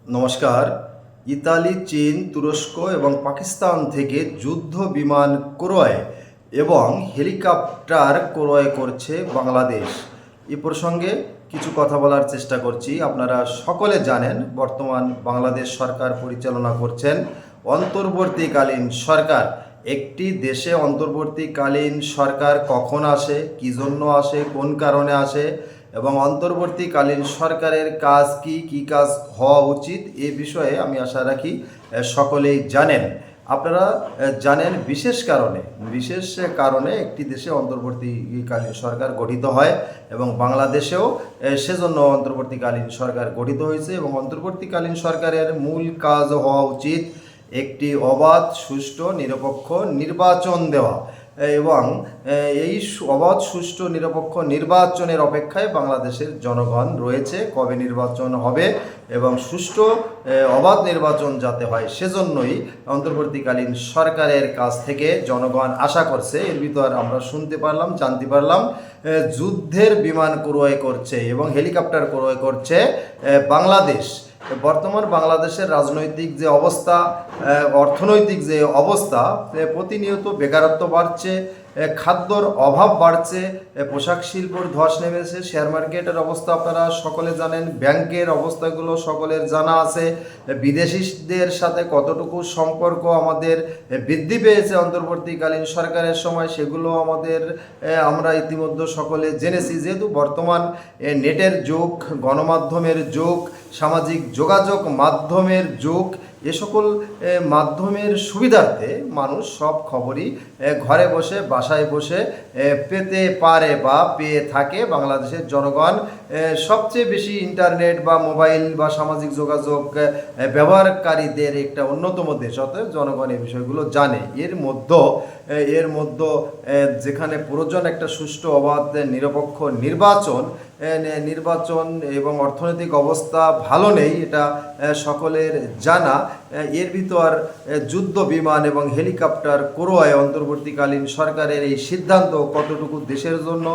নমস্কার। ইতালি, চীন, তুরস্ক এবং পাকিস্তান থেকে যুদ্ধ বিমান ক্রয় এবং হেলিকপ্টার ক্রয় করছে বাংলাদেশ। এ প্রসঙ্গে কিছু কথা বলার চেষ্টা করছি। আপনারা সকলে জানেন বর্তমান বাংলাদেশ সরকার পরিচালনা করছেন অন্তর্বর্তীকালীন সরকার। একটি দেশে অন্তর্বর্তীকালীন সরকার কখন আসে, কী জন্য আসে, কোন কারণে আসে এবং অন্তর্বর্তীকালীন সরকারের কাজ কি কি কাজ হওয়া উচিত এ বিষয়ে আমি আশা রাখি সকলেই জানেন। আপনারা জানেন বিশেষ কারণে একটি দেশে অন্তর্বর্তীকালীন সরকার গঠিত হয় এবং বাংলাদেশেও সেজন্য অন্তর্বর্তীকালীন সরকার গঠিত হয়েছে এবং অন্তর্বর্তীকালীন সরকারের মূল কাজ হওয়া উচিত একটি অবাধ, সুষ্ঠু, নিরপেক্ষ নির্বাচন দেওয়া এবং এই অবাধ, সুষ্ঠু, নিরপেক্ষ নির্বাচনের অপেক্ষায় বাংলাদেশের জনগণ রয়েছে। কবে নির্বাচন হবে এবং সুষ্ঠু অবাধ নির্বাচন যাতে হয় সেজন্যই অন্তর্বর্তীকালীন সরকারের কাছ থেকে জনগণ আশা করছে। এর ভিতর আমরা শুনতে পারলাম, জানতে পারলাম যুদ্ধের বিমান ক্রয় করছে এবং হেলিকপ্টার ক্রয় করছে বাংলাদেশ। বর্তমান বাংলাদেশের রাজনৈতিক যে অবস্থা, অর্থনৈতিক যে অবস্থা, প্রতিনিয়ত বেকারত্ব বাড়ছে, খাদ্যর অভাব বাড়ছে, পোশাক শিল্পর ধস নেমেছে, শেয়ার মার্কেটের অবস্থা আপনারা সকলে জানেন, ব্যাংকের অবস্থাগুলো সকলের জানা আছে, বিদেশিদের সাথে কতটুকু সম্পর্ক আমাদের বৃদ্ধি পেয়েছে অন্তর্বর্তীকালীন সরকারের সময় সেগুলো আমরা ইতিমধ্যে সকলে জেনেছি। যেহেতু বর্তমান নেটের যুগ, গণমাধ্যমের যুগ, সামাজিক যোগাযোগ মাধ্যমের যুগ, এ সকল মাধ্যমের সুবিধার্থে মানুষ সব খবরই ঘরে বসে, বাসায় বসে পেতে পারে বা পেয়ে থাকে। বাংলাদেশের জনগণ সবচেয়ে বেশি ইন্টারনেট বা মোবাইল বা সামাজিক যোগাযোগ ব্যবহারকারীদের একটা অন্যতম দেশ, অতএব জনগণ এই বিষয়গুলো জানে। এর মধ্যে যেখানে প্রয়োজন একটা সুষ্ঠু, অবাধ, নিরপেক্ষ নির্বাচন এবং অর্থনৈতিক অবস্থা ভালো নেই, এটা সকলের জানা। এর ভিতর যুদ্ধ বিমান এবং হেলিকপ্টার ক্রয় অন্তর্বর্তীকালীন সরকারের এই সিদ্ধান্ত কতটুকু দেশের জন্য,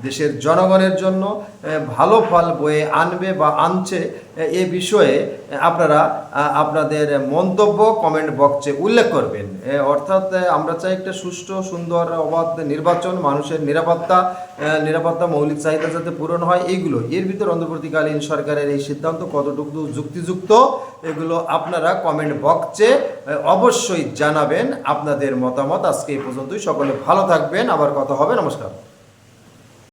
দেশের জনগণের জন্য ভালো ফল বয়ে আনবে বা আনছে এ বিষয়ে আপনারা আপনাদের মন্তব্য কমেন্ট বক্সে উল্লেখ করবেন। অর্থাৎ আমরা চাই একটা সুষ্ঠু, সুন্দর, অবাধ নির্বাচন, মানুষের নিরাপত্তা মৌলিক চাহিদা যাতে পূরণ হয়, এইগুলো। এর ভিতর অন্তর্বর্তীকালীন সরকারের এই সিদ্ধান্ত কতটুকু যুক্তিযুক্ত এগুলো আপনারা কমেন্ট বক্সে অবশ্যই জানাবেন আপনাদের মতামত। আজকে এই পর্যন্তই। সকলে ভালো থাকবেন, আবার কথা হবে। নমস্কার।